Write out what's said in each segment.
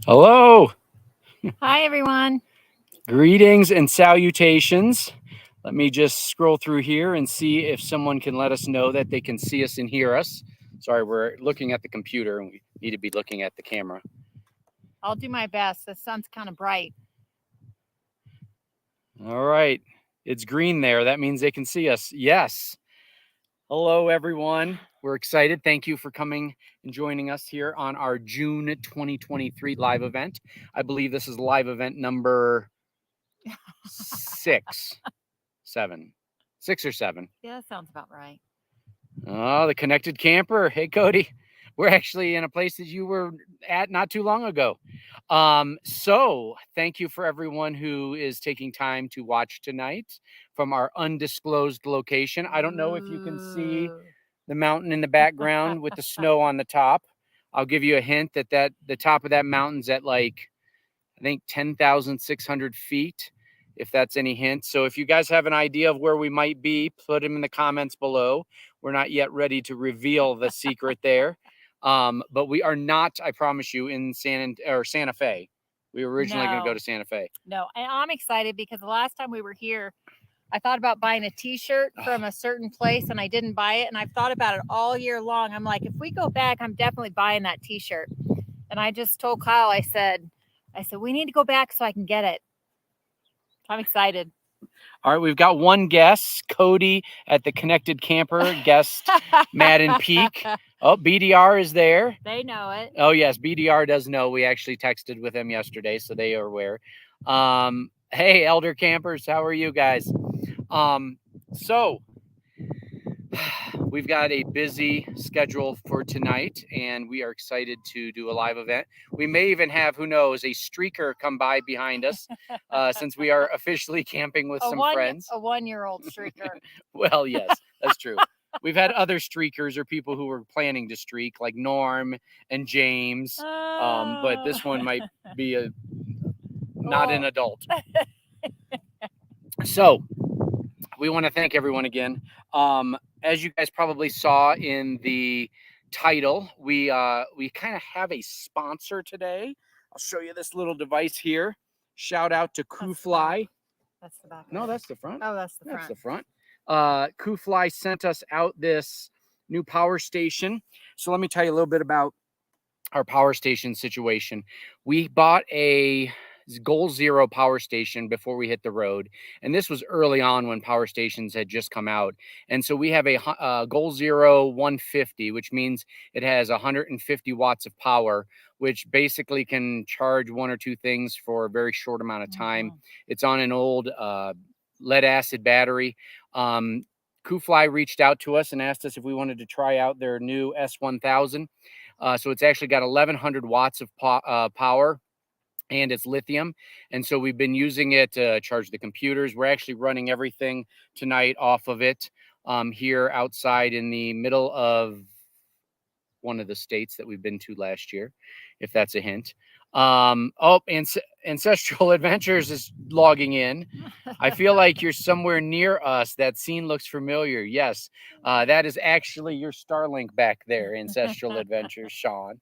Hello, Hi, everyone. greetings and salutations. Let me just scroll through here and see if someone can let us know that they can see us and hear us. Sorry, we're looking at the computer and we need to be looking at the camera. I'll do my best. The sun's kind of bright. All right, it's green there. That means they can see us. Yes. Hello, everyone. We're excited. Thank you for coming and joining us here on our June 2023 live event. I believe this is live event number 6, 7, 6 or 7. Yeah, that sounds about right. Oh, the connected camper. Hey, Cody. We're actually in a place that you were at not too long ago. So thank you for everyone who is taking time to watch tonight from our undisclosed location. I don't know if you can see the mountain in the background with the snow on the top. I'll give you a hint that the top of that mountain's at like, I think 10,600 feet, if that's any hint. So if you guys have an idea of where we might be, put them in the comments below. We're not yet ready to reveal the secret there. But we are not, I promise you, in Santa Fe. We were originally going to go to Santa Fe. No, and I'm excited because the last time we were here, I thought about buying a T-shirt from a certain place, and I didn't buy it. And I've thought about it all year long. I'm like, if we go back, I'm definitely buying that T-shirt. And I just told Kyle, I said, we need to go back so I can get it. I'm excited. All right, we've got one guest, Cody at the Connected Camper, guest Madden Peak. Oh, BDR is there. They know it. Oh, yes, BDR does know. We actually texted with him yesterday, so they are aware. Hey, Elder Campers, how are you guys? So we've got a busy schedule for tonight, and we are excited to do a live event. We may even have, who knows, a streaker come by behind us since we are officially camping with some friends. A 1-year-old streaker. Well, yes, that's true. We've had other streakers or people who were planning to streak, like Norm and James. But this one might be not an adult. So we want to thank everyone again. As you guys probably saw in the title, we kind of have a sponsor today. I'll show you this little device here. Shout out to Coofly. That's the back. No, that's the front. Oh, that's the front. That's the front. Coofly sent us out this new power station. So let me tell you a little bit about our power station situation. We bought a Goal Zero power station before we hit the road, and this was early on when power stations had just come out. And so we have a Goal Zero 150, which means it has 150 watts of power, which basically can charge one or two things for a very short amount of time. It's on an old lead acid battery. Coofly reached out to us and asked us if we wanted to try out their new S1000. So it's actually got 1100 watts of power, and it's lithium. And so we've been using it to charge the computers. We're actually running everything tonight off of it here outside in the middle of one of the states that we've been to last year, if that's a hint. Ancestral Adventures is logging in. I feel like you're somewhere near us. That scene looks familiar. Yes, that is actually your Starlink back there, Ancestral Adventures, Sean.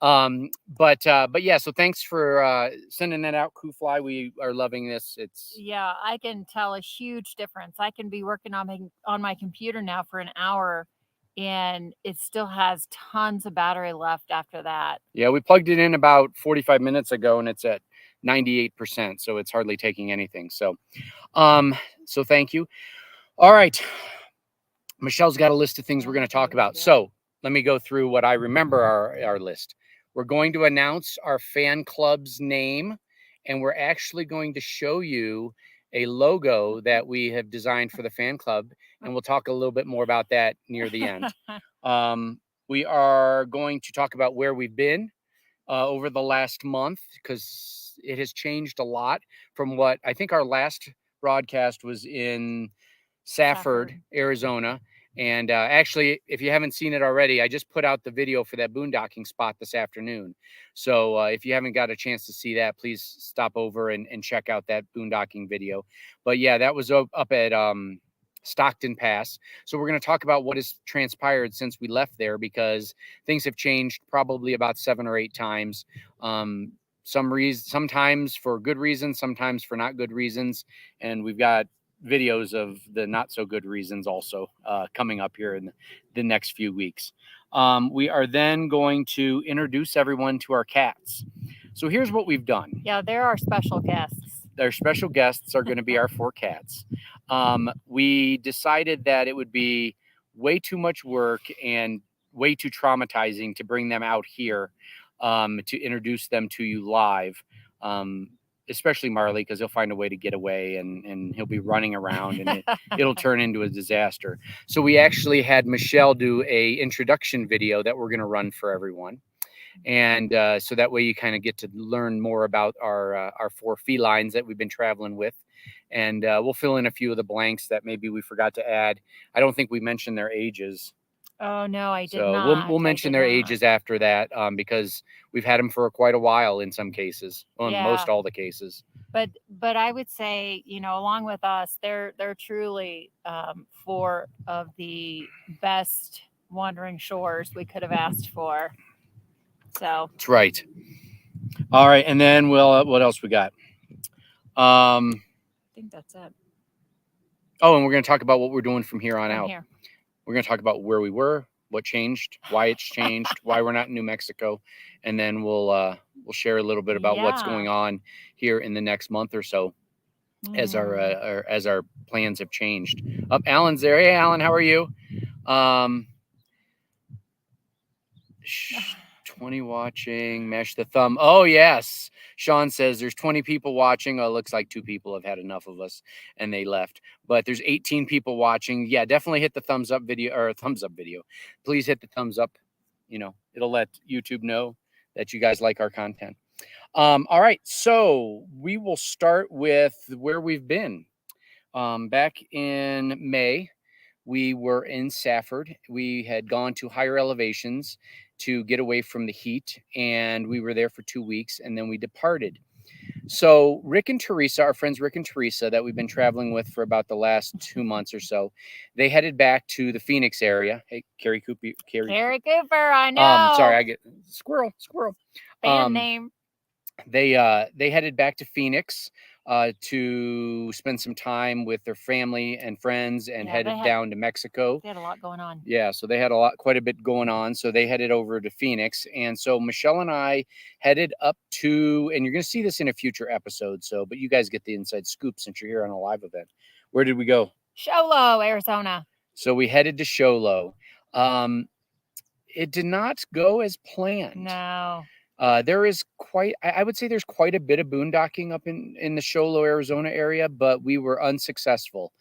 But yeah, so thanks for sending that out, Coofly. We are loving this. Yeah, I can tell a huge difference. I can be working on my computer now for an hour, and it still has tons of battery left after that. Yeah, we plugged it in about 45 minutes ago, and it's at 98%, so it's hardly taking anything. So thank you. All right, Michelle's got a list of things we're going to talk about. So let me go through what I remember our list. We're going to announce our fan club's name, and we're actually going to show you a logo that we have designed for the fan club, and we'll talk a little bit more about that near the end. We are going to talk about where we've been over the last month, because it has changed a lot from what I think our last broadcast was in Safford, Arizona. And actually, if you haven't seen it already, I just put out the video for that boondocking spot this afternoon. So if you haven't got a chance to see that, please stop over and check out that boondocking video. But yeah, that was up at Stockton Pass. So we're going to talk about what has transpired since we left there, because things have changed probably about 7 or 8 times sometimes for good reasons, sometimes for not good reasons. And we've got videos of the not so good reasons also coming up here in the next few weeks. We are then going to introduce everyone to our cats. So here's what we've done. Yeah, they're our special guests. Our special guests are going to be our 4 cats. We decided that it would be way too much work and way too traumatizing to bring them out here to introduce them to you live. Especially Marley, because he'll find a way to get away and he'll be running around and it'll turn into a disaster. So we actually had Michelle do a introduction video that we're going to run for everyone. And so that way you kind of get to learn more about our 4 felines that we've been traveling with. And we'll fill in a few of the blanks that maybe we forgot to add. I don't think we mentioned their ages. Oh, no, I did So not. we'll mention their ages after that because we've had them for quite a while in some cases, well, in most all the cases. But I would say, you know, along with us, they're truly 4 of the best wandering shores we could have asked for. So that's right. All right, and then what else we got? I think that's it. Oh, and we're going to talk about what we're doing from here on out. Here. We're going to talk about where we were, what changed, why it's changed, why we're not in New Mexico, and then we'll share a little bit about what's going on here in the next month or so, as our plans have changed. Alan's there. Hey, Alan, how are you? 20 watching. Mash the thumb. Oh yes. Sean says there's 20 people watching. Oh, it looks like 2 people have had enough of us and they left. But there's 18 people watching. Yeah, definitely hit the thumbs up video. Please hit the thumbs up. You know, it'll let YouTube know that you guys like our content. All right, so we will start with where we've been. Back in May, we were in Safford. We had gone to higher elevations to get away from the heat, and we were there for 2 weeks, and then we departed. So Rick and Teresa, our friends Rick and Teresa that we've been traveling with for about the last 2 months or so, they headed back to the Phoenix area. Hey, Carrie Cooper, I know. Sorry, I get squirrel. Band name. They headed back to Phoenix to spend some time with their family and friends and headed down to Mexico. They had a lot going on. Yeah, so they had quite a bit going on. So they headed over to Phoenix. And so Michelle and I headed up to, and you're going to see this in a future episode. So, but you guys get the inside scoop since you're here on a live event. Where did we go? Show Low, Arizona. So we headed to Show Low. It did not go as planned. No. There is I would say there's quite a bit of boondocking up in the Show Low, Arizona area, but we were unsuccessful.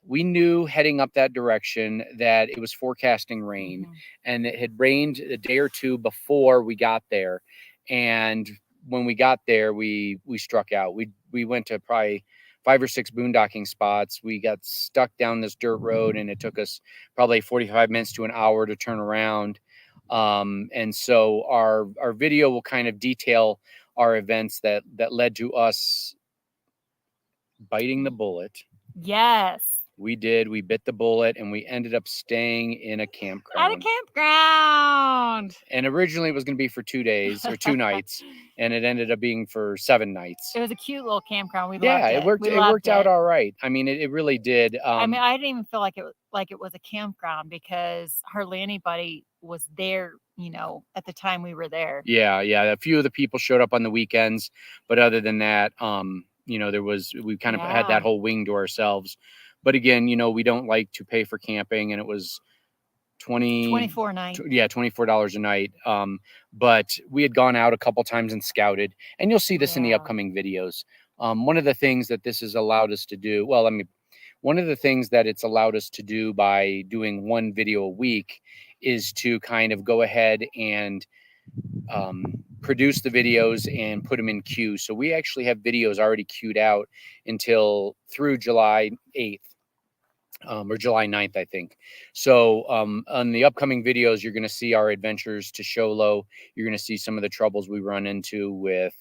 We knew heading up that direction that it was forecasting rain, and it had rained a day or 2 before we got there. And when we got there, we struck out. We went to probably 5 or 6 boondocking spots. We got stuck down this dirt road, and it took us probably 45 minutes to an hour to turn around. And so our video will kind of detail our events that led to us biting the bullet. Yes. We did. We bit the bullet, and we ended up staying in a campground. At a campground. And originally it was going to be for 2 days or 2 nights, and it ended up being for 7 nights. It was a cute little campground. We loved it. It worked out all right. I mean, it really did. I mean, I didn't even feel like it was a campground because hardly anybody was there, you know, at the time we were there. Yeah. A few of the people showed up on the weekends, but other than that, you know, we kind of had that whole wing to ourselves. But again, you know, we don't like to pay for camping, and it was $24 a night. Yeah, $24 a night. But we had gone out a couple times and scouted, and you'll see this in the upcoming videos. One of the things that this has allowed us to do, one of the things that it's allowed us to do by doing 1 video a week is to kind of go ahead and produce the videos and put them in queue. So we actually have videos already queued out through July 8th. Or July 9th, I think. So on the upcoming videos, you're going to see our adventures to Show Low. You're going to see some of the troubles we run into with,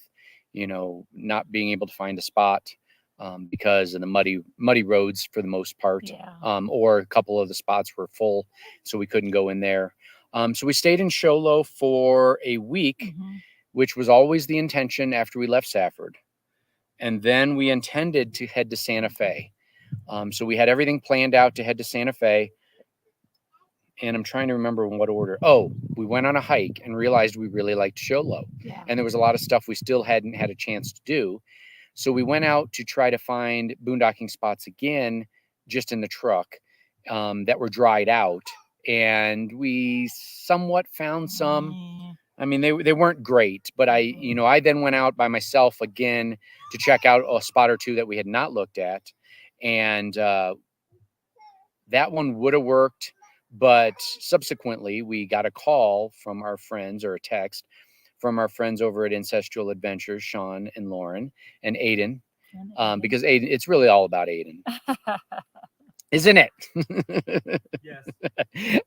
you know, not being able to find a spot because of the muddy roads for the most part. Or a couple of the spots were full, so we couldn't go in there. So we stayed in Show Low for a week. which was always the intention after we left Safford. And then we intended to head to Santa Fe. So we had everything planned out to head to Santa Fe. And I'm trying to remember in what order. Oh, we went on a hike and realized we really liked Show Low. Yeah. And there was a lot of stuff we still hadn't had a chance to do. So we went out to try to find boondocking spots again, just in the truck, that were dried out. And we somewhat found some. I mean, they weren't great, but I then went out by myself again to check out a spot or two that we had not looked at. And that one would have worked. But subsequently, we got a call from our friends, or a text from our friends over at Ancestral Adventures, Sean and Lauren and Aiden, because Aiden, it's really all about Aiden, isn't it? Yes.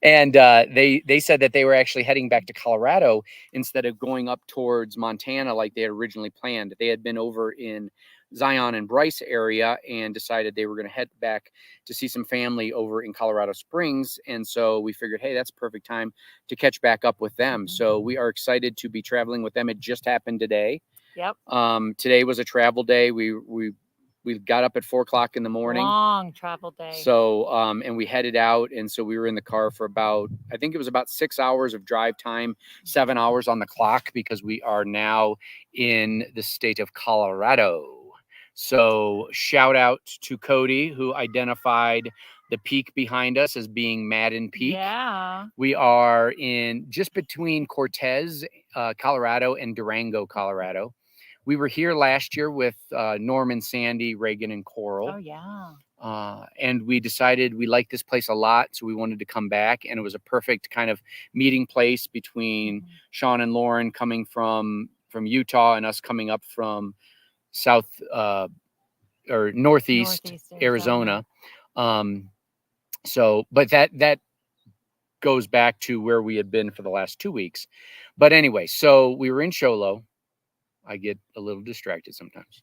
And they said that they were actually heading back to Colorado instead of going up towards Montana like they had originally planned. They had been over in Zion and Bryce area and decided they were going to head back to see some family over in Colorado Springs. And so we figured, hey, that's a perfect time to catch back up with them. So we are excited to be traveling with them. It just happened today. Yep. Today was a travel day. We got up at 4 o'clock in the morning. Long travel day. So, and we headed out. And so we were in the car for I think it was about 6 hours of drive time, 7 hours on the clock, because we are now in the state of Colorado. So shout out to Cody, who identified the peak behind us as being Madden Peak. Yeah. We are in just between Cortez, Colorado, and Durango, Colorado. We were here last year with Norman, Sandy, Reagan, and Coral. Oh, yeah. And we decided we liked this place a lot, so we wanted to come back. And it was a perfect kind of meeting place between Sean and Lauren coming from Utah and us coming up from south or northeast Arizona. So, but that goes back to where we had been for the last 2 weeks. But anyway, so we were in Show Low. I get a little distracted sometimes.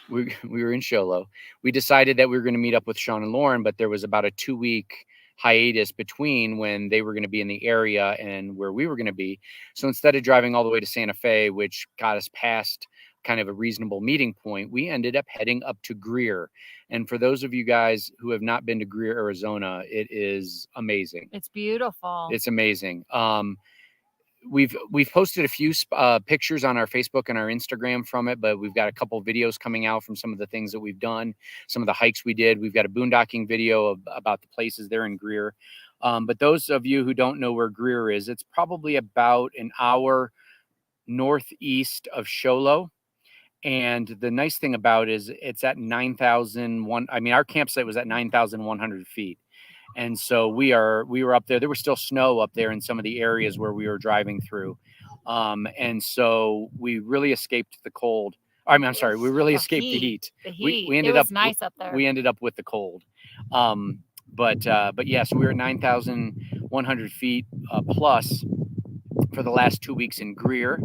We were in Show Low. We decided that we were going to meet up with Sean and Lauren, but there was about a 2-week hiatus between when they were going to be in the area and where we were going to be. So instead of driving all the way to Santa Fe, which got us past kind of a reasonable meeting point, we ended up heading up to Greer. And for those of you guys who have not been to Greer, Arizona, it is amazing. It's beautiful. It's amazing. We've posted a few pictures on our Facebook and our Instagram from it, but we've got a couple videos coming out from some of the things that we've done, some of the hikes we did. We've got a boondocking video about the places there in Greer. But those of you who don't know where Greer is, it's probably about an hour northeast of Show Low. And the nice thing about it is it's at 9,001. I mean, our campsite was at 9,100 feet. And so we were up there. There was still snow up there in some of the areas where we were driving through. And so we really escaped the cold. I'm sorry. We really escaped the heat. The heat. We ended it was up nice up there. We ended up with the cold. But yeah, so we were at 9,100 feet plus for the last 2 weeks in Greer.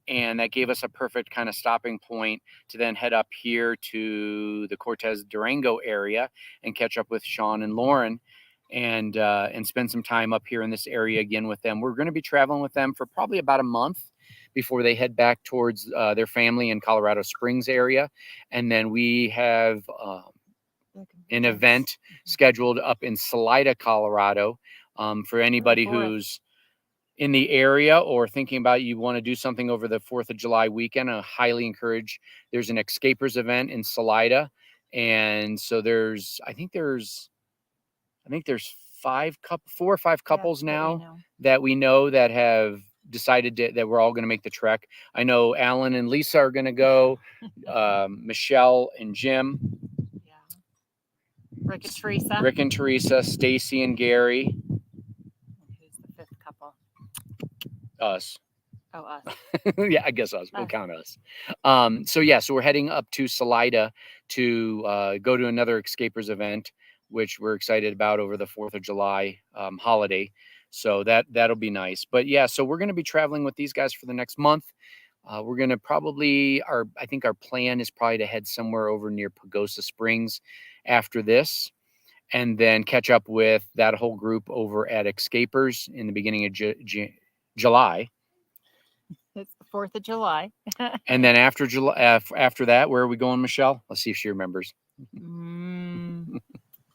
And that gave us a perfect kind of stopping point to then head up here to the Cortez Durango area and catch up with Sean and Lauren and spend some time up here in this area again with them. We're going to be traveling with them for probably about a month before they head back towards their family in Colorado Springs area. And then we have an event scheduled up in Salida, Colorado, for anybody who's in the area or thinking about you want to do something over the 4th of July weekend. I highly encourage. There's an Escapers event in Salida. And so I think there's 4 or 5 couples now that we know that have decided that we're all going to make the trek. I know Alan and Lisa are going to go, Michelle and Jim, Rick and Teresa, Stacy and Gary. Who's the 5th couple? Us. Oh, us. Yeah, I guess us. We'll count us. So we're heading up to Salida to go to another Escapers event, which we're excited about over the 4th of July holiday. So that'll be nice. But yeah, so we're going to be traveling with these guys for the next month. We're going to probably, I think our plan is probably to head somewhere over near Pagosa Springs after this, and then catch up with that whole group over at Escapers in the beginning of July. It's 4th of July. And then after July, after that, where are we going, Michelle? Let's see if she remembers.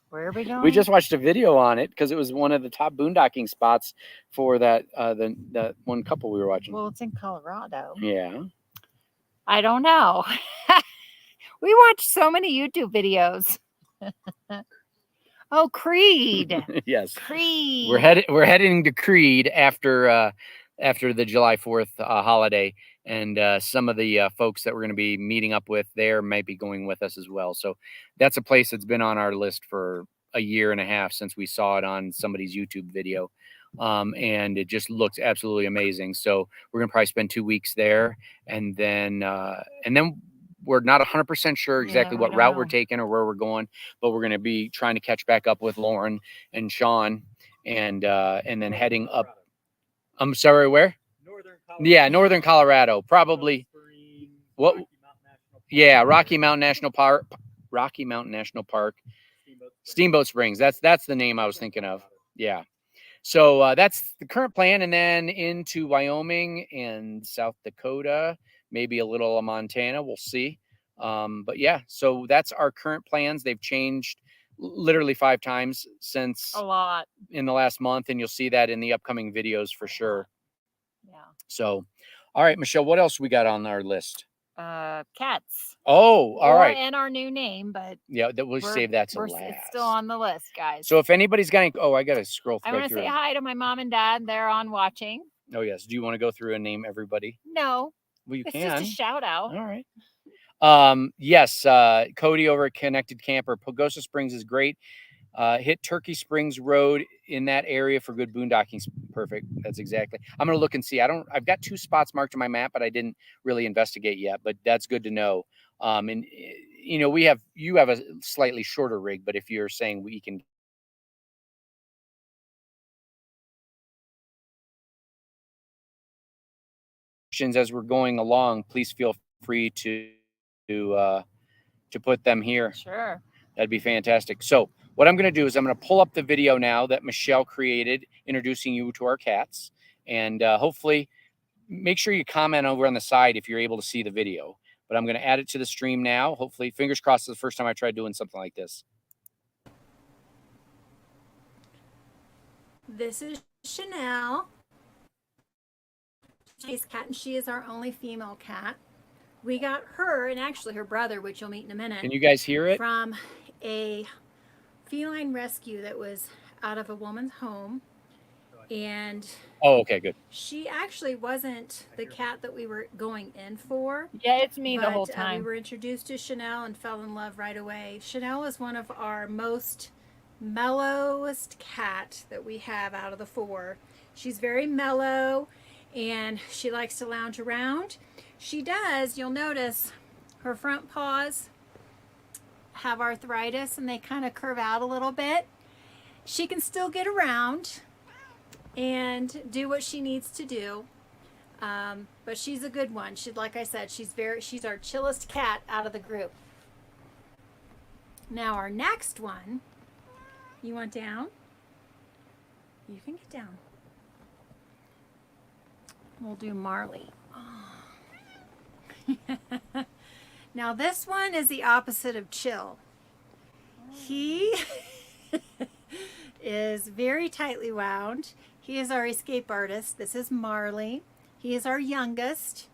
Where are we going? We just watched a video on it because it was one of the top boondocking spots for that the one couple we were watching. Well, it's in Colorado. Yeah. I don't know. We watch so many YouTube videos. Oh, Creed. Yes. Creed. We're heading to Creed after the July 4th holiday, and some of the folks that we're going to be meeting up with there might be going with us as well. So that's a place that's been on our list for a year and a half since we saw it on somebody's YouTube video. And it just looks absolutely amazing. So we're going to probably spend 2 weeks there, and then we're not 100% sure exactly what route we're taking or where we're going, but we're going to be trying to catch back up with Lauren and Sean, and then heading up. I'm sorry, where? Northern Colorado. Yeah, Northern Colorado, probably. What? Yeah, Rocky Mountain National Park. Rocky Mountain National Park. Steamboat Springs. That's the name I was thinking of. Yeah. So that's the current plan, and then into Wyoming and South Dakota, maybe a little of Montana. We'll see. But yeah, so that's our current plans. They've changed literally 5 times since a lot in the last month, and you'll see that in the upcoming videos for sure. Yeah. So, all right, Michelle, what else we got on our list? Cats. Oh, all right. And our new name, but yeah, that we'll save that to last. It's still on the list, guys. So if anybody's got any, I got to scroll through. I want to say hi to my mom and dad. They're on watching. Oh yes. Do you want to go through and name everybody? No. Well, you it's can. Just a shout out. All right. Yes. Cody over at Connected Camper. Pagosa Springs is great. Hit Turkey Springs Road in that area for good boondocking. Perfect. That's exactly. I'm gonna look and see. I've got 2 spots marked on my map, but I didn't really investigate yet. But that's good to know. And you know, you have a slightly shorter rig, but if you're saying we can as we're going along, please feel free to put them here. Sure. That'd be fantastic. So what I'm going to do is I'm going to pull up the video now that Michelle created introducing you to our cats, and hopefully make sure you comment over on the side if you're able to see the video. But I'm going to add it to the stream now. Hopefully, fingers crossed, it's the first time I tried doing something like this. This is Chanel. She's cat, and she is our only female cat. We got her, and actually her brother, which you'll meet in a minute. Can you guys hear it? From a feline rescue that was out of a woman's home. And oh, okay, good. She actually wasn't the cat that we were going in for. Yeah, it's me the whole time. We were introduced to Chanel and fell in love right away. Chanel is one of our most mellowest cat that we have out of the 4. She's very mellow, and she likes to lounge around. She does, you'll notice her front paws have arthritis and they kind of curve out a little bit. She can still get around and do what she needs to do, but she's a good one. Like I said, she's our chillest cat out of the group. Now our next one, you want down? You can get down. We'll do Marley. Now this one is the opposite of chill. He is very tightly wound. He is our escape artist. This is Marley. He is our youngest,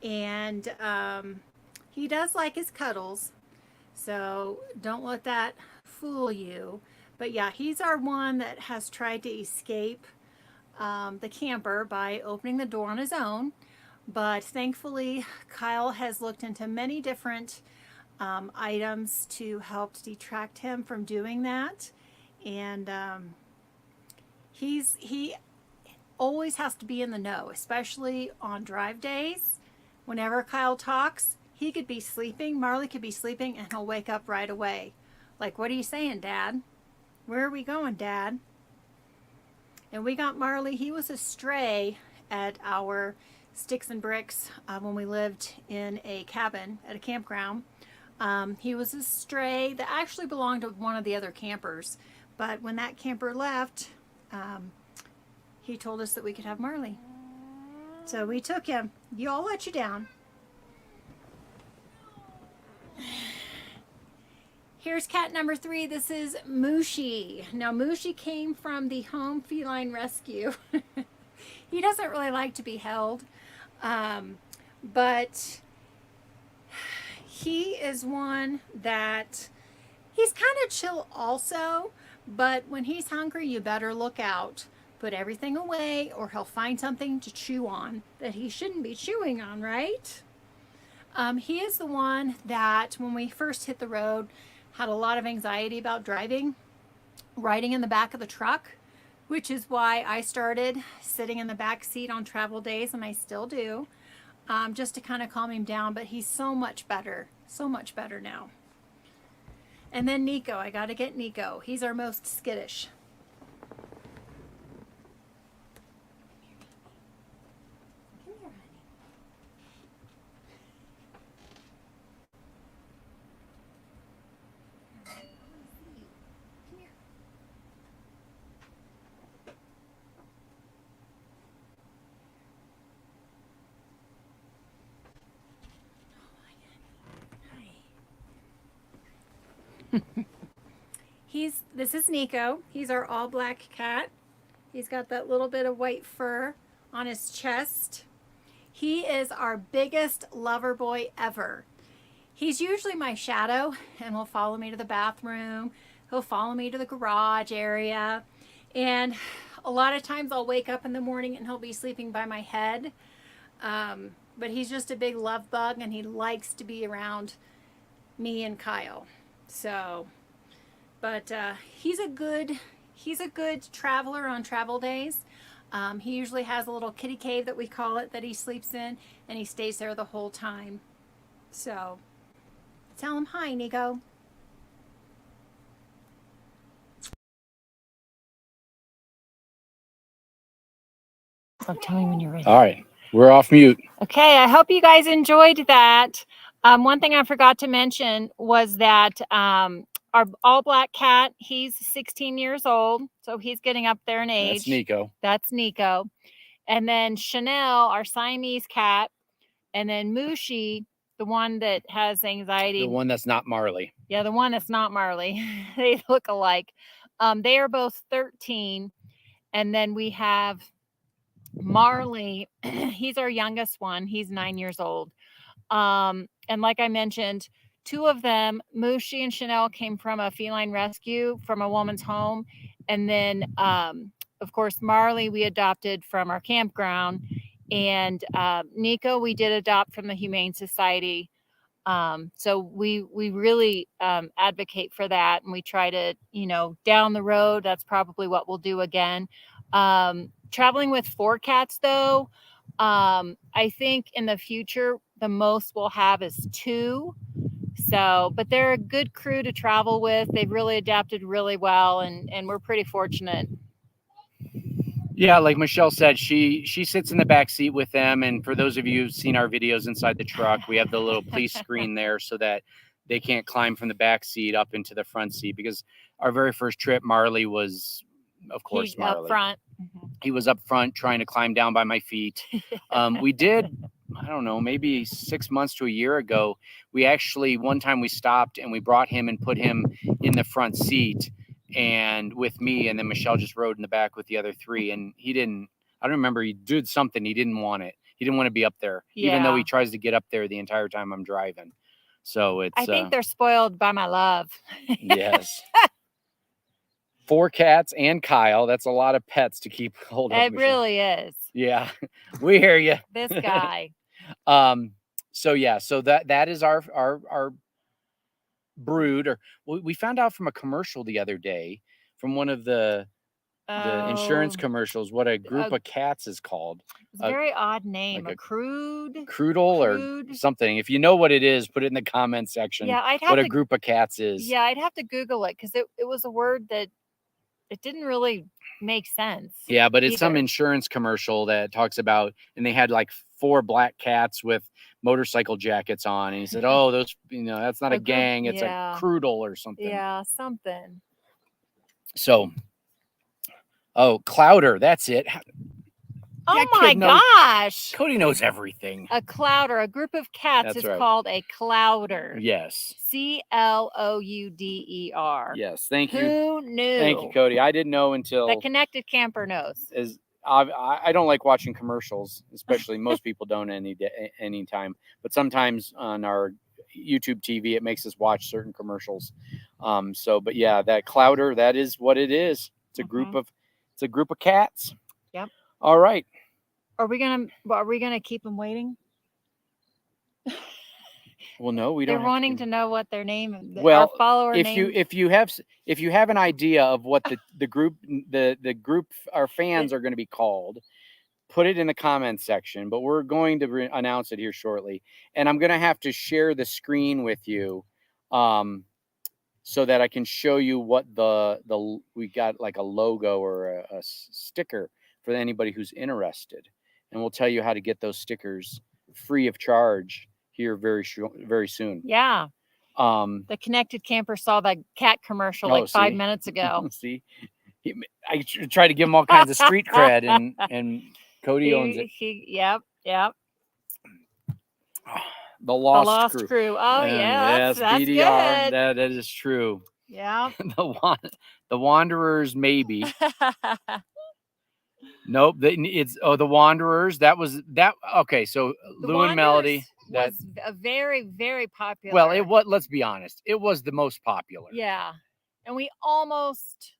and he does like his cuddles, so don't let that fool you. But yeah, he's our one that has tried to escape the camper by opening the door on his own. But thankfully, Kyle has looked into many different items to help detract him from doing that. And he always has to be in the know, especially on drive days. Whenever Kyle talks, he could be sleeping, Marley could be sleeping, and he'll wake up right away. Like, what are you saying, Dad? Where are we going, Dad? And we got Marley. He was a stray at our Sticks and Bricks when we lived in a cabin at a campground. He was a stray that actually belonged to one of the other campers, but when that camper left, he told us that we could have Marley. So we took him. You all let you down. Here's cat number 3. This is Mooshie. Now, Mooshie came from the Home Feline Rescue. He doesn't really like to be held, but he is one that he's kind of chill also, but when he's hungry, you better look out. Put everything away or he'll find something to chew on that he shouldn't be chewing on, right? He is the one that when we first hit the road, had a lot of anxiety about riding in the back of the truck, which is why I started sitting in the back seat on travel days, and I still do, just to kind of calm him down. But he's so much better now. And then Nico, I got to get Nico. He's our most skittish. Come here, honey. This is Nico. He's our all black cat. He's got that little bit of white fur on his chest. He is our biggest lover boy ever. He's usually my shadow and will follow me to the bathroom. He'll follow me to the garage area. And a lot of times I'll wake up in the morning and he'll be sleeping by my head. But he's just a big love bug and he likes to be around me and Kyle. So, but he's a good traveler on travel days. He usually has a little kitty cave that we call it that he sleeps in, and he stays there the whole time. So, tell him hi, Nico. So tell me when you're ready. All right, we're off mute. Okay, I hope you guys enjoyed that. One thing I forgot to mention was that our all black cat, he's 16 years old, so he's getting up there in age. That's Nico. That's Nico. And then Chanel, our Siamese cat, and then Mooshie, the one that has anxiety. The one that's not Marley. Yeah, the one that's not Marley. They look alike. They are both 13. And then we have Marley. He's our youngest one. He's 9 years old. And like I mentioned, 2 of them, Mooshie and Chanel, came from a feline rescue from a woman's home. And then, of course, Marley we adopted from our campground. And Nico we did adopt from the Humane Society. So we really advocate for that. And we try to, down the road, that's probably what we'll do again. Traveling with 4 cats, though, I think in the future, the most we'll have is 2. So, but they're a good crew to travel with. They've really adapted really well, and we're pretty fortunate. Yeah, like Michelle said, she sits in the back seat with them. And for those of you who've seen our videos inside the truck, we have the little police screen there so that they can't climb from the back seat up into the front seat. Because our very first trip, Marley was, of course, Marley. Up front. He was up front trying to climb down by my feet. We did, I don't know, maybe 6 months to a year ago, we actually, one time we stopped and we brought him and put him in the front seat and with me, and then Michelle just rode in the back with the other 3. And I don't remember, he did something. He didn't want it. He didn't want to be up there, even though he tries to get up there the entire time I'm driving. So I think they're spoiled by my love. Yes. 4 cats and Kyle. That's a lot of pets to keep hold of. It really is. Yeah, we hear you. This guy. So yeah, so that is our brood. Or we found out from a commercial the other day, from one of the insurance commercials, what a group of cats is called. It's a very odd name. Like Crude or something. If you know what it is, put it in the comment section. Yeah, I'd have what a group of cats is. Yeah, I'd have to Google it because it was a word that it didn't really make sense. Yeah, but it's some insurance commercial that talks about, and they had like 4 black cats with motorcycle jackets on, and he said, "Oh, those, that's not a gang, it's a crudel or something." Yeah, something. So, Clouder, that's it. Oh That my kid knows- gosh. Cody knows everything. A clouder, a group of cats That's is right. called a clouder. Yes. Clouder. Yes. Thank you. Who knew? Thank you, Cody. I didn't know until The connected camper knows. I don't like watching commercials, especially most people don't any time. But sometimes on our YouTube TV, it makes us watch certain commercials. But yeah, that clouder, that is what it is. It's a group of cats. Yep. All right. Are we gonna keep them waiting? Well, no, we don't. They're wanting to know what their name. Well, our follower if name. you have an idea of what the group our fans are going to be called, put it in the comments section. But we're going to announce it here shortly, and I'm going to have to share the screen with you, so that I can show you what we got, like a logo or a sticker for anybody who's interested, and we'll tell you how to get those stickers free of charge here very soon. Yeah. The connected camper saw that cat commercial like 5 minutes ago. See, I try to give him all kinds of street cred, and Cody owns it. Yep. The Lost Crew. Crew. Oh yeah, that's BDR. good. That is true. Yeah. The Wanderers, maybe. Nope. It's the Wanderers. That was that. Okay, so Lou and Melody. That was a very, very popular. Well, let's be honest. It was the most popular. Yeah, and we almost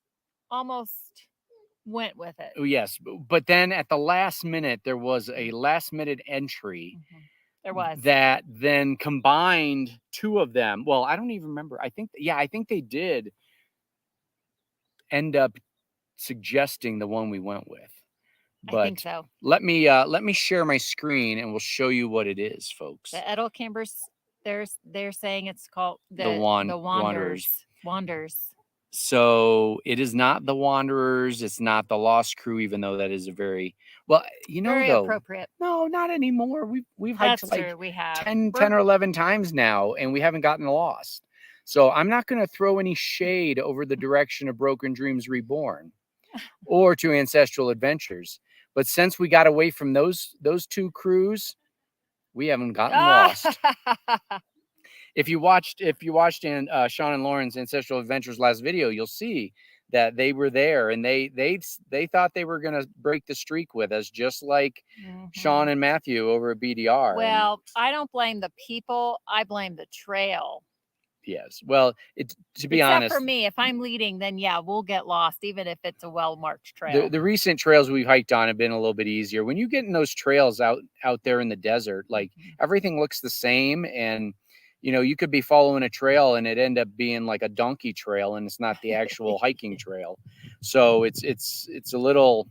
went with it. Oh, yes, but then at the last minute, there was a last-minute entry. There was that then combined two of them. Well, I don't even remember. I think they did end up suggesting the one we went with. But I think so. Let me share my screen and we'll show you what it is, folks. The Edel Campers, they're saying it's called the Wanderers. So it is not the Wanderers. It's not the Lost Crew, even though that is a very appropriate. No, not anymore. We've hiked That's like true. We have 10 or 11 times now, and we haven't gotten lost. So I'm not going to throw any shade over the direction of Broken Dreams Reborn or to Ancestral Adventures. But since we got away from those two crews, we haven't gotten lost. If you watched in Sean and Lauren's Ancestral Adventures last video, you'll see that they were there, and they thought they were going to break the streak with us, just like Sean and Matthew over at BDR. Well, I don't blame the people. I blame the trail. Yes. Well, to be honest, except for me, if I'm leading, then yeah, we'll get lost, even if it's a well-marked trail. The recent trails we've hiked on have been a little bit easier. When you get in those trails out there in the desert, like everything looks the same, and you could be following a trail and it end up being like a donkey trail, and it's not the actual hiking trail. So it's a little.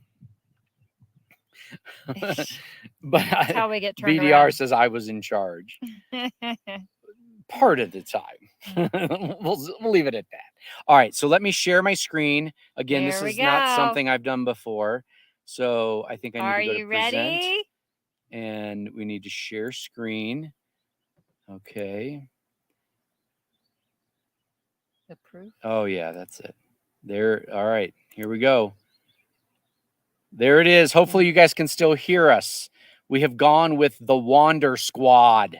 But how we get turned BDR around. says I was in charge. Part of the time. we'll leave it at that. All right, so let me share my screen again. This is not something I've done before, so I think I need to go to present. Ready? And we need to share screen. Okay. Approve. Oh yeah, that's it. There. All right, here we go. There it is. Hopefully you guys can still hear us. We have gone with the Wander Squad.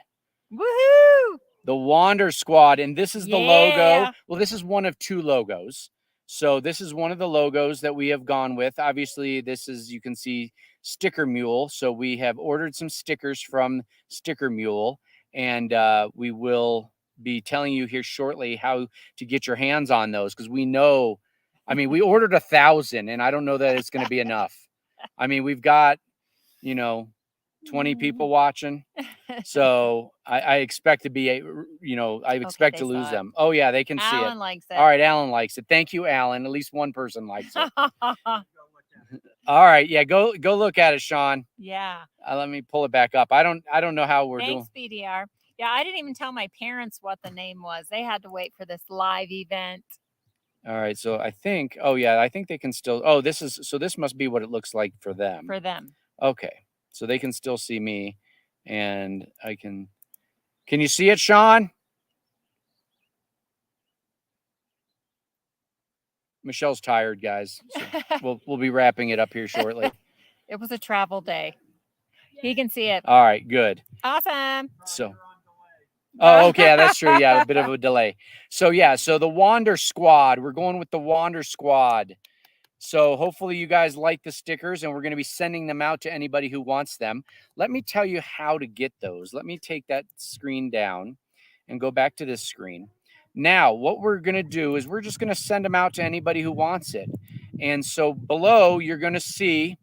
Woohoo! The Wander Squad, and this is the logo. Well, this is one of two logos. So this is one of the logos that we have gone with. Obviously, this is, you can see, Sticker Mule. So we have ordered some stickers from Sticker Mule, and we will be telling you here shortly how to get your hands on those, because we know, I mean, we ordered 1,000, and I don't know that it's going to be enough. I mean, we've got, 20 people watching. So I expect to be I expect to lose them. Oh yeah, they can see it. Alan likes it. All right, Alan likes it. Thank you, Alan. At least one person likes it. All right, yeah, go look at it, Sean. Yeah. Let me pull it back up. I don't know how we're doing. Thanks, BDR. Yeah, I didn't even tell my parents what the name was. They had to wait for this live event. All right, so I think they can still. Oh, this must be what it looks like for them. For them. Okay. So they can still see me, and I can you see it, Sean? Michelle's tired, guys. So we'll be wrapping it up here shortly. It was a travel day. He can see it. All right, good. Awesome. So, oh, okay, yeah, that's true. Yeah, a bit of a delay. So yeah, so the Wander Squad. We're going with the Wander Squad. So hopefully you guys like the stickers, and we're going to be sending them out to anybody who wants them. Let me tell you how to get those. Let me take that screen down and go back to this screen. Now, what we're going to do is we're just going to send them out to anybody who wants it. And so below, you're going to see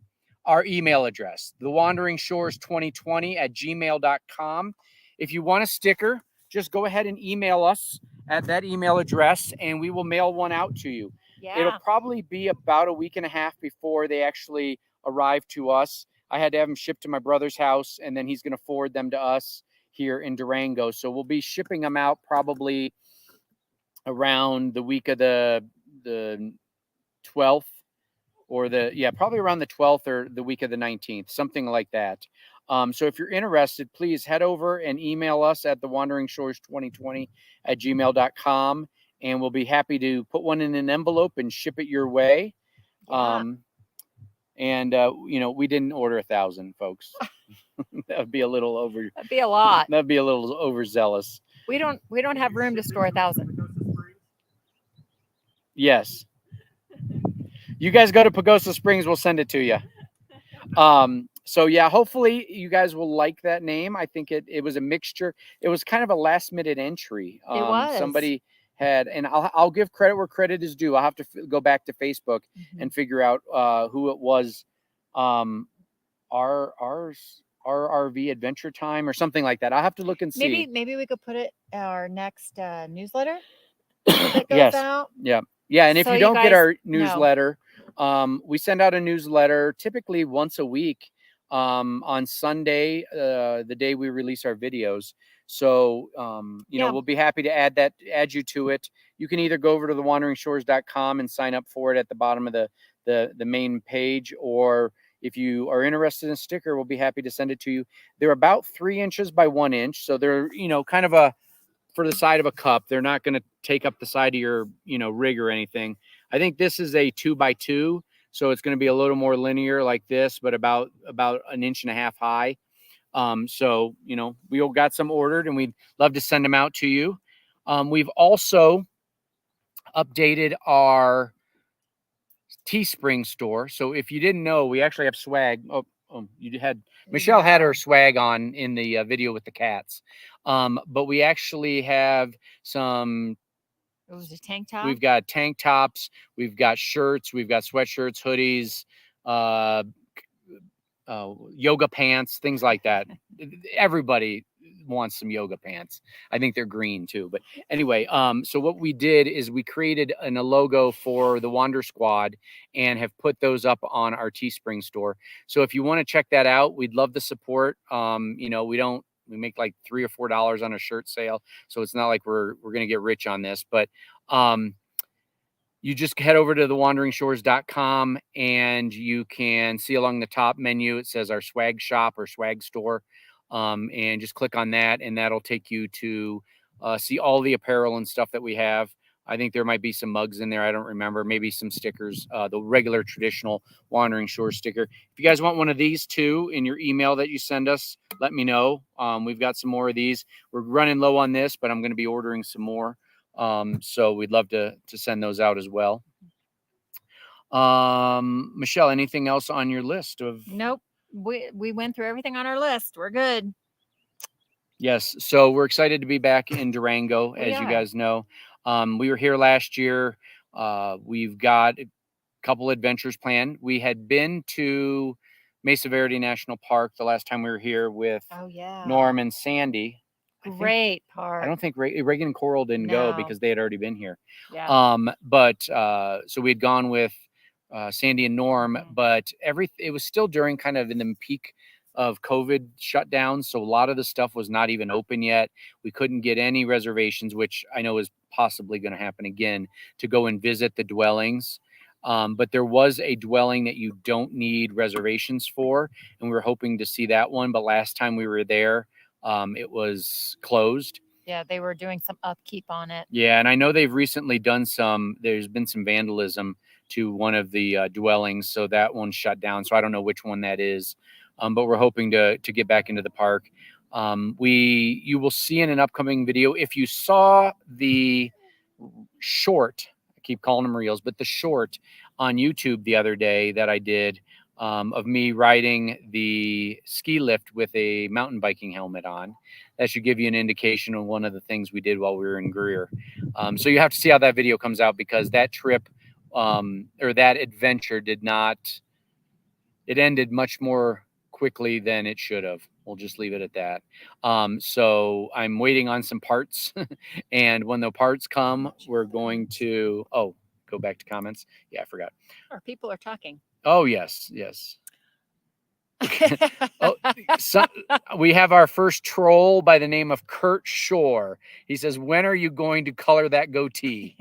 our email address, thewanderingshores2020@gmail.com. If you want a sticker, just go ahead and email us at that email address, and we will mail one out to you. Yeah. It'll probably be about a week and a half before they actually arrive to us. I had to have them shipped to my brother's house, and then he's going to forward them to us here in Durango. So we'll be shipping them out probably around the week of the 12th, or probably around the 12th or the week of the 19th, something like that. So if you're interested, please head over and email us at thewanderingshores2020@gmail.com, and we'll be happy to put one in an envelope and ship it your way. Yeah. We didn't order 1,000, folks. That would be a little over. That'd be a lot. That'd be a little overzealous. We don't have room to store 1,000. Yes. You guys go to Pagosa Springs, we'll send it to you. So yeah, hopefully you guys will like that name. I think it was a mixture. It was kind of a last minute entry. It was. Somebody had, and I'll give credit where credit is due. I'll have to go back to Facebook and figure out who it was. Our RV Adventure Time or something like that. I'll have to look and see. Maybe we could put it our next newsletter that goes Yes. out. Yeah. Yeah. And if So you you don't get guys our know. newsletter, we send out a newsletter typically once a week on Sunday, the day we release our videos. So, we'll be happy to add you to it. You can either go over to thewanderingshores.com and sign up for it at the bottom of the main page, or if you are interested in a sticker, we'll be happy to send it to you. They're about 3 inches by 1 inch. So they're, kind of for the side of a cup. They're not going to take up the side of your, rig or anything. I think this is a 2x2. So it's going to be a little more linear like this, but about 1.5 inches high. So, we all got some ordered, and we'd love to send them out to you. We've also updated our Teespring store. So if you didn't know, we actually have swag. Michelle had her swag on in the video with the cats. But we actually have some. It was a tank top. We've got tank tops. We've got shirts. We've got sweatshirts, hoodies, yoga pants, things like that. Everybody wants some yoga pants. I think they're green too. But anyway, so what we did is we created a logo for the Wander Squad and have put those up on our Teespring store. So if you want to check that out, we'd love the support. We make like $3 or $4 on a shirt sale. So it's not like we're going to get rich on this, but you just head over to thewanderingshores.com and you can see along the top menu, it says our swag shop or swag store. And just click on that, and that'll take you to see all the apparel and stuff that we have. I think there might be some mugs in there. I don't remember. Maybe some stickers, the regular traditional Wandering Shores sticker. If you guys want one of these too in your email that you send us, let me know. We've got some more of these. We're running low on this, but I'm going to be ordering some more. So we'd love to send those out as well. Michelle, anything else on your list of? Nope. We went through everything on our list. We're good. Yes. So we're excited to be back in Durango, as you guys know. We were here last year. We've got a couple adventures planned. We had been to Mesa Verde National Park the last time we were here with Norm and Sandy. Great park. I don't think Reagan and Coral didn't go because they had already been here. Yeah. So we had gone with Sandy and Norm, but it was still during kind of in the peak of COVID shutdown. So a lot of the stuff was not even open yet. We couldn't get any reservations, which I know is possibly going to happen again, to go and visit the dwellings. But there was a dwelling that you don't need reservations for, and we were hoping to see that one. But last time we were there, it was closed. Yeah, they were doing some upkeep on it. Yeah, and I know they've recently done there's been some vandalism to one of the dwellings, so that one's shut down. So I don't know which one that is, but we're hoping to get back into the park. You will see in an upcoming video, if you saw the short, I keep calling them reels, but the short on YouTube the other day that I did, of me riding the ski lift with a mountain biking helmet on. That should give you an indication of one of the things we did while we were in Greer. So you have to see how that video comes out, because that trip or that adventure did not, it ended much more quickly than it should have. We'll just leave it at that. So I'm waiting on some parts and when the parts come, we're going to, go back to comments. Yeah, I forgot. Or people are talking. Oh, yes. We have our first troll by the name of Kurt Shore. He says, when are you going to color that goatee?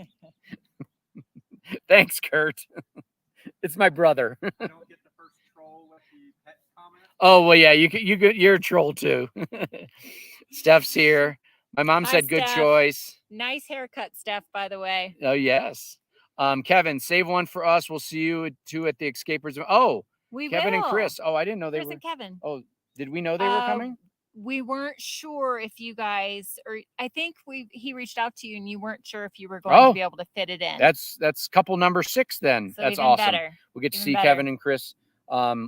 Thanks, Kurt. It's my brother. I don't get the first troll with the pet comment. Oh, well, yeah, you're a troll too. Steph's here. My mom Hi, said good Steph. choice. Nice haircut, Steph, by the way. Oh, yes. Kevin, save one for us. We'll see you two at the Escapers. Oh, We Kevin will. and Chris. Oh, I didn't know they Chris were. and Kevin. Oh, did we know they were coming? We weren't sure if you guys, or I think he reached out to you and you weren't sure if you were going to be able to fit it in. That's couple number 6 then. So That's even awesome. better. We get to Even see better. Kevin and Chris.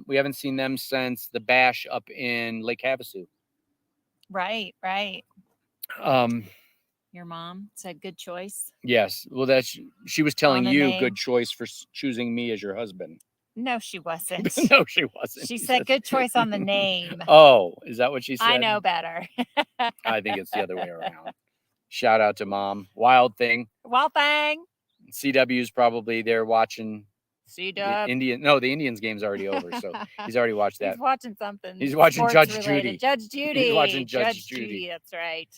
We haven't seen them since the bash up in Lake Havasu. Right. Your mom said good choice. Yes. Well, she was telling the you name. good choice for choosing me as your husband. No, she wasn't. No, she wasn't. She said good choice on the name. Oh, is that what she said? I know better. I think it's the other way around. Shout out to Mom. Wild Thing. Well, thing. CW's probably there watching C-Dub. the Indians game's already over, so he's already watched that. He's watching something. He's watching sports Judge related. Judy. Judge Judy. He's watching Judge Judy. That's right.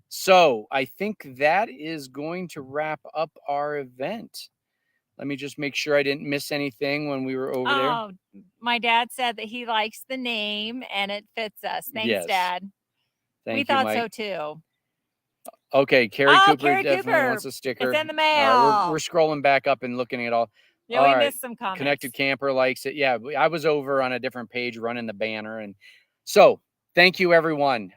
So I think that is going to wrap up our event. Let me just make sure I didn't miss anything when we were over there. Oh, my dad said that he likes the name and it fits us. Thanks, Yes. Dad. Thank we you, thought Mike. so too. Okay, Carrie Cooper Carrie definitely Cooper. wants a sticker. It's in the All right, mail. we're scrolling back up and looking at all. Yeah, all we right. missed some comments. Connected Camper likes it. Yeah, I was over on a different page running the banner. And so thank you, everyone.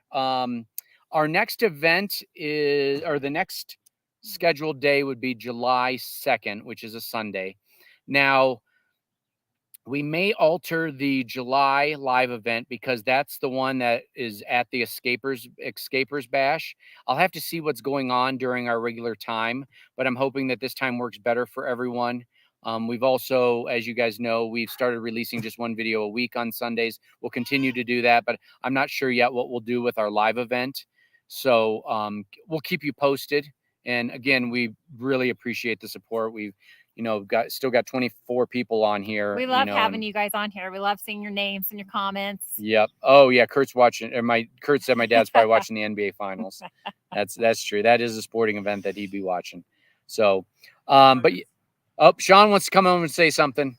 Our next event the next scheduled day would be July 2nd, which is a Sunday. Now, we may alter the July live event because that's the one that is at the Escapers Bash. I'll have to see what's going on during our regular time, but I'm hoping that this time works better for everyone. We've also, as you guys know, we've started releasing just one video a week on Sundays. We'll continue to do that, but I'm not sure yet what we'll do with our live event. So we'll keep you posted. And again, we really appreciate the support. We've still got 24 people on here. We love having you guys on here. We love seeing your names and your comments. Yep. Oh yeah, Kurt's watching. Or Kurt said my dad's probably watching the NBA finals. That's true. That is a sporting event that he'd be watching. So, Sean wants to come home and say something.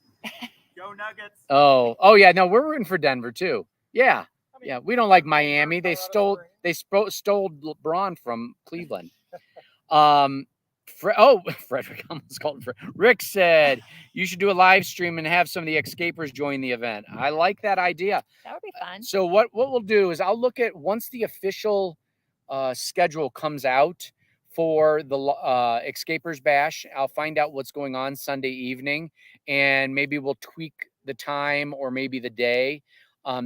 Go Nuggets. Oh yeah. No, we're rooting for Denver too. Yeah. Yeah. We don't like Miami. They stole LeBron from Cleveland. Frederick almost called him. Rick said you should do a live stream and have some of the Escapers join the event. I like that idea. That would be fun. So what we'll do is I'll look at once the official schedule comes out for the Escapers Bash. I'll find out what's going on Sunday evening, and maybe we'll tweak the time or maybe the day,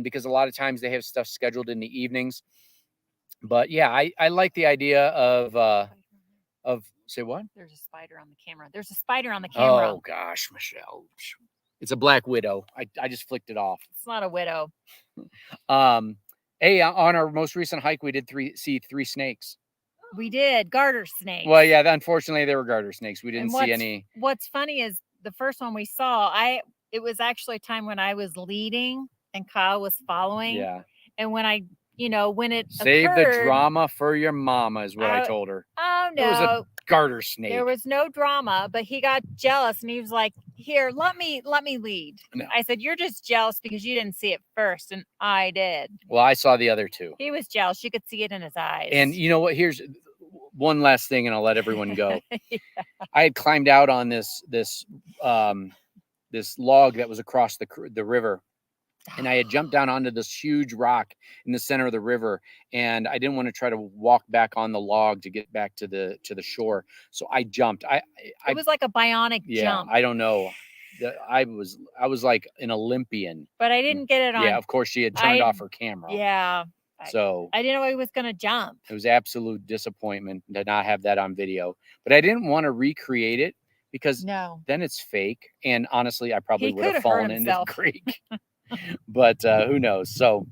because a lot of times they have stuff scheduled in the evenings. But yeah, I like the idea of say what? There's a spider on the camera. There's a spider on the camera. Oh gosh, Michelle. It's a black widow. I just flicked it off. It's not a widow. Hey, on our most recent hike, we did see 3 snakes. We did garter snakes. Well, yeah, unfortunately they were garter snakes. We didn't see any. What's funny is the first one we saw, it was actually a time when I was leading and Kyle was following. Yeah. And when when it save occurred, the drama for your mama is what I told her. Oh no. It was a garter snake. There was no drama, but he got jealous and he was like, "Here, let me lead." No. I said, "You're just jealous because you didn't see it first, and I did." Well, I saw the other 2. He was jealous. You could see it in his eyes. And you know what? Here's one last thing, and I'll let everyone go. Yeah. I had climbed out on this log that was across the river, and I had jumped down onto this huge rock in the center of the river, and I didn't want to try to walk back on the log to get back to the shore. So I jumped. It was like a bionic jump. I don't know. I was like an Olympian. But I didn't get it on. Yeah, of course she had turned off her camera. Yeah. So I didn't know he was going to jump. it was absolute disappointment to not have that on video. But I didn't want to recreate it because then it's fake. And honestly, I probably would have fallen into the creek. But who knows? So,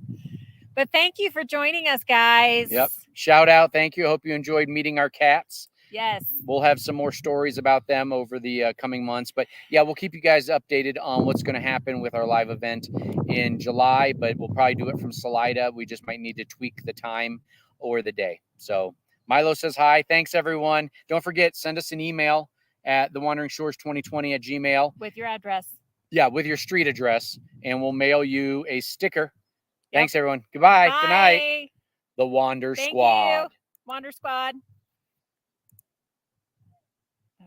but thank you for joining us, guys. Yep. Shout out. Thank you. I hope you enjoyed meeting our cats. Yes. We'll have some more stories about them over the coming months. But yeah, we'll keep you guys updated on what's going to happen with our live event in July. But we'll probably do it from Salida. We just might need to tweak the time or the day. So Milo says hi. Thanks, everyone. Don't forget, send us an email at thewanderingshores2020@gmail. With your address. Yeah, with your street address. And we'll mail you a sticker. Yep. Thanks, everyone. Goodbye. Bye. Good night. The Wander Squad. You. Wander Squad.